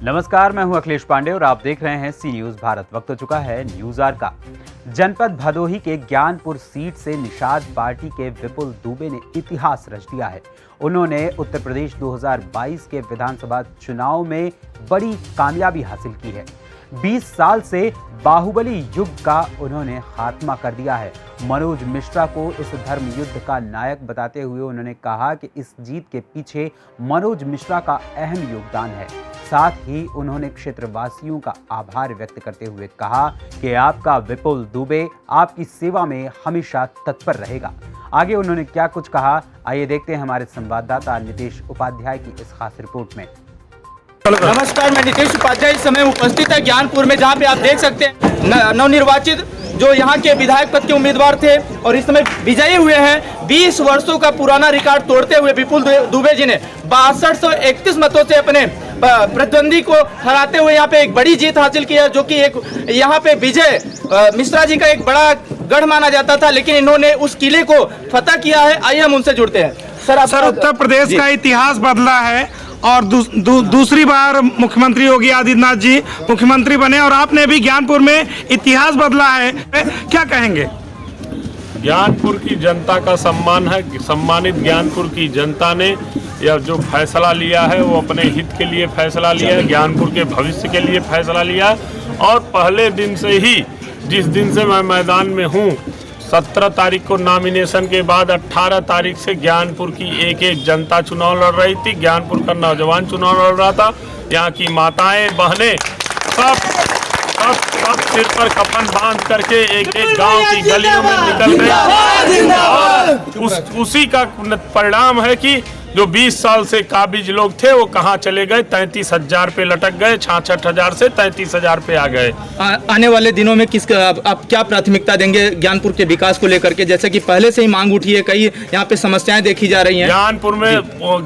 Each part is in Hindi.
नमस्कार, मैं हूं अखिलेश पांडे और आप देख रहे हैं सी न्यूज भारत। वक्त हो चुका है न्यूज आवर का। जनपद भदोही के ज्ञानपुर सीट से निषाद पार्टी के विपुल दुबे ने इतिहास रच दिया है। उन्होंने उत्तर प्रदेश 2022 के विधानसभा चुनाव में बड़ी कामयाबी हासिल की है। 20 साल से बाहुबली युग का उन्होंने खात्मा कर दिया है। मनोज मिश्रा को इस धर्म युद्ध का नायक बताते हुए उन्होंने कहा कि इस जीत के पीछे मनोज मिश्रा का अहम योगदान है। साथ ही उन्होंने क्षेत्रवासियों का आभार व्यक्त करते हुए कहा कि आपका विपुल दुबे आपकी सेवा में हमेशा तत्पर रहेगा। आगे उन्होंने क्या कुछ कहा, आइए देखते हैं हमारे संवाददाता नितेश उपाध्याय की इस खास रिपोर्ट में। नमस्कार, मैं नितेश उपाध्याय इस समय उपस्थित है ज्ञानपुर में, जहां पे आप देख सकते हैं नवनिर्वाचित जो यहाँ के विधायक पद के उम्मीदवार थे और इस समय विजयी हुए हैं। 20 वर्षों का पुराना रिकॉर्ड तोड़ते हुए विपुल दुबे जी ने 6231 मतों से अपने प्रतिद्वंदी को हराते हुए यहाँ पे एक बड़ी जीत हासिल की है, जो कि एक यहाँ पे विजय मिश्रा जी का एक बड़ा गढ़ माना जाता था, लेकिन इन्होंने उस किले को फतह किया है। आइए हम उनसे जुड़ते हैं। सर, उत्तर प्रदेश का इतिहास बदला है और दूसरी बार मुख्यमंत्री योगी आदित्यनाथ जी मुख्यमंत्री बने और आपने भी ज्ञानपुर में इतिहास बदला है, क्या कहेंगे? ज्ञानपुर की जनता का सम्मान है। सम्मानित ज्ञानपुर की जनता ने यह जो फैसला लिया है वो अपने हित के लिए फैसला लिया है, ज्ञानपुर के भविष्य के लिए फैसला लिया है। और पहले दिन से ही, जिस दिन से मैं मैदान में हूँ, 17 तारीख को नॉमिनेशन के बाद 18 तारीख से ज्ञानपुर की एक जनता चुनाव लड़ रही थी। ज्ञानपुर का नौजवान चुनाव लड़ रहा था। यहाँ की माताएं बहनें सब सिर पर कफन बांध करके एक गांव की गलियों में निकल गए। उसी का परिणाम है कि जो 20 साल से काबिज लोग थे वो कहाँ चले गए। 33,000 पे लटक गए, 66,000 से 33,000 पे आ गए। आने वाले दिनों में आप क्या प्राथमिकता देंगे ज्ञानपुर के विकास को लेकर के? जैसे कि पहले से ही मांग उठी है, कई यहाँ पे समस्याएं देखी जा रही हैं।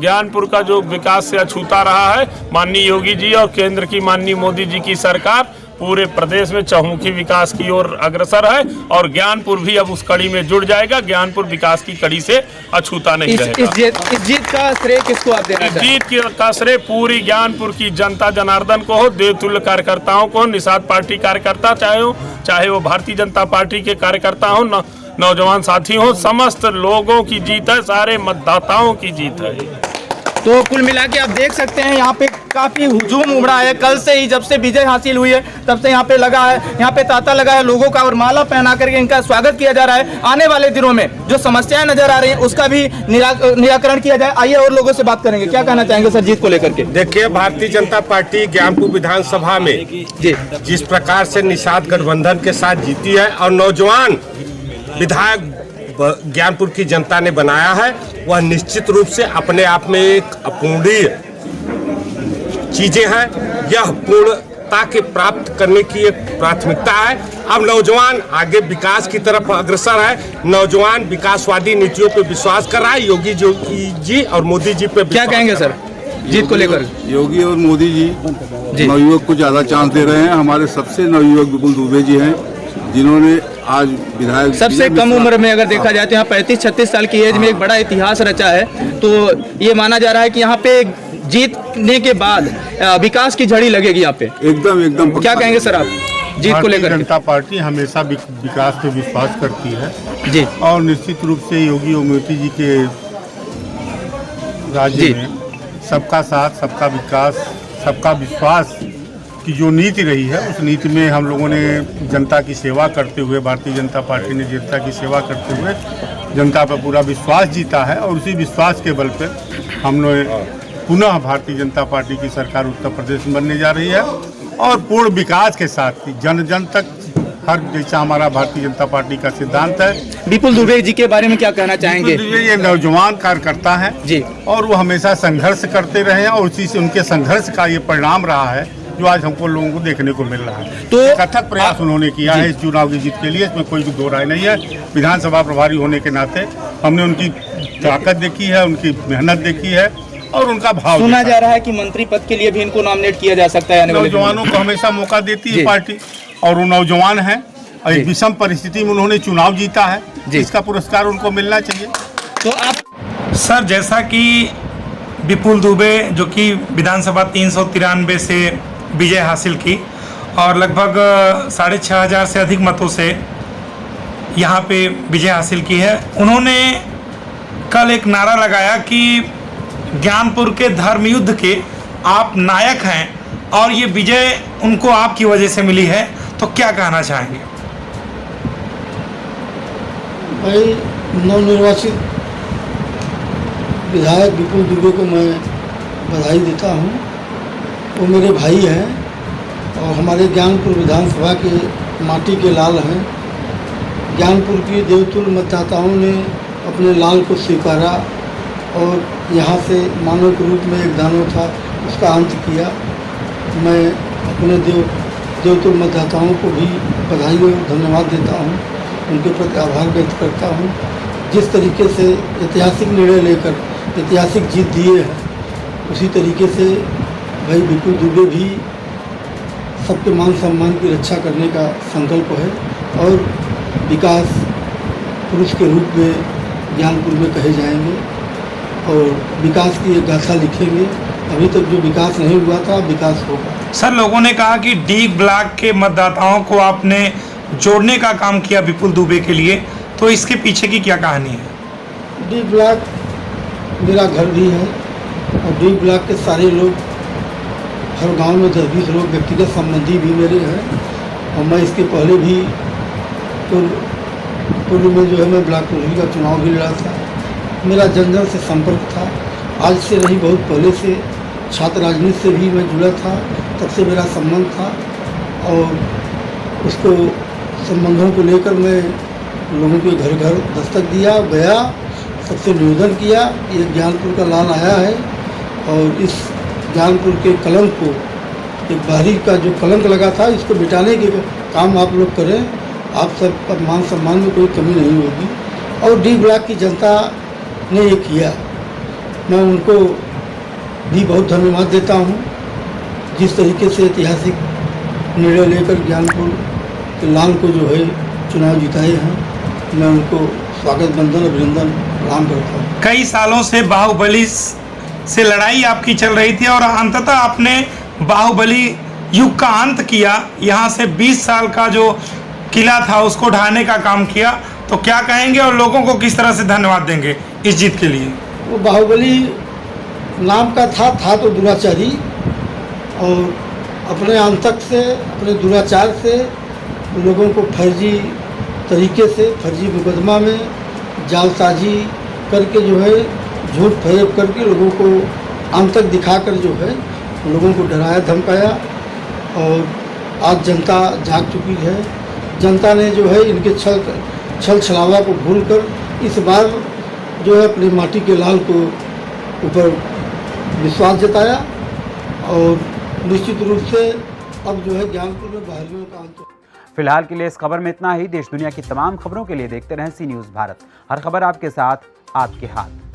ज्ञानपुर का जो विकास से अछूता रहा है, माननीय योगी जी और केंद्र की माननीय मोदी जी की सरकार पूरे प्रदेश में चहुमुखी विकास की ओर अग्रसर है और ज्ञानपुर भी अब उस कड़ी में जुड़ जाएगा। ज्ञानपुर विकास की कड़ी से अछूता नहीं रहेगा। इस जीत का श्रेय किसको आप देना चाहेंगे? जीत का श्रेय पूरी ज्ञानपुर की जनता जनार्दन को हो, देवतुल्य कार्यकर्ताओं को, निषाद पार्टी कार्यकर्ता चाहे वो भारतीय जनता पार्टी के कार्यकर्ता हो, नौजवान साथी हो, समस्त लोगों की जीत है, सारे मतदाताओं की जीत है। तो कुल मिला के आप देख सकते हैं यहाँ पे काफी हुजूम उमड़ा है। कल से ही, जब से विजय हासिल हुई है, तब से यहाँ पे लगा है, यहाँ पे तांता लगा है लोगों का और माला पहना करके इनका स्वागत किया जा रहा है। आने वाले दिनों में जो समस्याएं नजर आ रही हैं उसका भी निराकरण किया जाए। आइए और लोगों से बात करेंगे। क्या कहना चाहेंगे सर जीत को लेकर के? देखिए, भारतीय जनता पार्टी ज्ञानपुर विधानसभा में जिस प्रकार से निषाद गठबंधन के साथ जीती है और नौजवान विधायक ज्ञानपुर की जनता ने बनाया है, वह निश्चित रूप से अपने आप में एक अपूर्णीय चीजें हैं। यह पूर्णता के प्राप्त करने की एक प्राथमिकता है। अब नौजवान आगे विकास की तरफ अग्रसर है। नौजवान विकासवादी नीतियों पे विश्वास कर रहा है। योगी जी और मोदी जी पे क्या कहेंगे सर जीत को लेकर? योगी और मोदी जी नवयुवक को ज्यादा चांस दे रहे हैं। हमारे सबसे नवयुवक विपुल दुबे जी हैं, जिन्होंने आज विधायक सबसे कम उम्र में अगर देखा जाए तो यहाँ 35-36 साल की एज में एक बड़ा इतिहास रचा है। तो ये माना जा रहा है कि यहाँ पे जीतने के बाद विकास की झड़ी लगेगी यहाँ पे। एकदम क्या कहेंगे सर आप जीत को लेकर? जनता पार्टी हमेशा विकास पे विश्वास करती है जी, और निश्चित रूप से योगी और मोदी जी के राज्य में सबका साथ, सबका विकास, सबका विश्वास की जो नीति रही है, उस नीति में हम लोगों ने जनता की सेवा करते हुए, भारतीय जनता पार्टी ने जनता की सेवा करते हुए जनता पर पूरा विश्वास जीता है और उसी विश्वास के बल पे हमने पुनः भारतीय जनता पार्टी की सरकार उत्तर प्रदेश में बनने जा रही है और पूर्ण विकास के साथ जन जन तक हर, जैसा हमारा भारतीय जनता पार्टी का सिद्धांत है। विपुल दुबे जी के बारे में क्या कहना चाहेंगे? ये नौजवान कार्यकर्ता हैं जी और वो हमेशा संघर्ष करते रहे हैं और उसी से उनके संघर्ष का ये परिणाम रहा है जो आज हमको लोगों को देखने को मिल रहा है। तो कथक प्रयास उन्होंने किया है इस चुनाव की जीत के लिए, इसमें कोई दो राय नहीं है। विधानसभा प्रभारी होने के नाते हमने उनकी ताकत देखी है, उनकी मेहनत देखी है और उनका भाव। सुना जा रहा है कि मंत्री पद के लिए भी इनको नॉमिनेट किया जा सकता है। नौजवानों को हमेशा मौका देती है पार्टी और वो नौजवान है और एक विषम परिस्थिति में उन्होंने चुनाव जीता है, इसका पुरस्कार उनको मिलना चाहिए। तो आप सर, जैसा कि विपुल दुबे जो कि विधानसभा 393 से विजय हासिल की और लगभग 6,500 से अधिक मतों से यहाँ पे विजय हासिल की है। उन्होंने कल एक नारा लगाया कि ज्ञानपुर के धर्म युद्ध के आप नायक हैं और ये विजय उनको आपकी वजह से मिली है, तो क्या कहना चाहेंगे? भाई, नवनिर्वाचित विधायक विपुल दुबे को मैं बधाई देता हूँ। वो मेरे भाई हैं और हमारे ज्ञानपुर विधानसभा के माटी के लाल हैं। ज्ञानपुर की देवतुल्य मतदाताओं ने अपने लाल को स्वीकारा और यहाँ से मानव के रूप में एक दानव था, उसका अंत किया। मैं अपने देवतुल्य मतदाताओं को भी बधाई और धन्यवाद देता हूँ, उनके प्रति आभार व्यक्त करता हूँ। जिस तरीके से ऐतिहासिक निर्णय लेकर ऐतिहासिक जीत दिए हैं, उसी तरीके से भाई विपुल दुबे भी सबके मान सम्मान की रक्षा करने का संकल्प है और विकास पुरुष के रूप में ज्ञानपुर में कहे जाएंगे और विकास की एक गाथा लिखेंगे। अभी तक जो विकास नहीं हुआ था, विकास होगा। सर, लोगों ने कहा कि डी ब्लॉक के मतदाताओं को आपने जोड़ने का काम किया विपुल दुबे के लिए, तो इसके पीछे की क्या कहानी है? डी ब्लॉक मेरा घर भी है और डी ब्लॉक के सारे लोग, हर गांव में 10-20 लोग व्यक्तिगत संबंधी भी मेरे हैं और मैं इसके पहले भी पूर्व में जो है मैं ब्लॉक प्रभारी का चुनाव भी लड़ा था। मेरा जन जन से संपर्क था, आज से नहीं बहुत पहले से। छात्र राजनीति से भी मैं जुड़ा था, तब से मेरा संबंध था और उसको संबंधों को लेकर मैं लोगों के घर घर दस्तक दिया, गया, सबसे निवेदन किया। ये ज्ञानपुर का लाल आया है और इस ज्ञानपुर के कलंक को, एक बाहरी का जो कलंक लगा था, इसको मिटाने के काम आप लोग करें। आप सब पर मान सम्मान में कोई कमी नहीं होगी और डी ब्लॉक की जनता ने ये किया, मैं उनको भी बहुत धन्यवाद देता हूँ। जिस तरीके से ऐतिहासिक निर्णय लेकर ज्ञानपुर के लाल को जो है चुनाव जिताए हैं, मैं उनको स्वागत बंदन अभिनंदन प्रणाम करता हूँ। कई सालों से बाहुबली से लड़ाई आपकी चल रही थी और अंततः आपने बाहुबली युग का अंत किया। यहाँ से 20 साल का जो किला था उसको ढाने का काम किया, तो क्या कहेंगे और लोगों को किस तरह से धन्यवाद देंगे इस जीत के लिए? वो बाहुबली नाम का था तो दुराचारी और अपने अंतक से, अपने दुराचार से लोगों को फर्जी तरीके से, फर्जी मुकदमा में जालसाजी करके जो है झूठ फरेब करके लोगों को अंतक दिखाकर जो है लोगों को डराया धमकाया और आज जनता जाग चुकी है। जनता ने जो है इनके छल छलावा को भूलकर इस बार जो है अपनी माटी के लाल को ऊपर विश्वास जताया और निश्चित रूप से अब जो है ज्ञानपुर में बाहरियों का अंत। फिलहाल के लिए इस खबर में इतना ही। देश दुनिया की तमाम खबरों के लिए देखते रहें सी न्यूज़ भारत। हर खबर आपके साथ, आपके हाथ।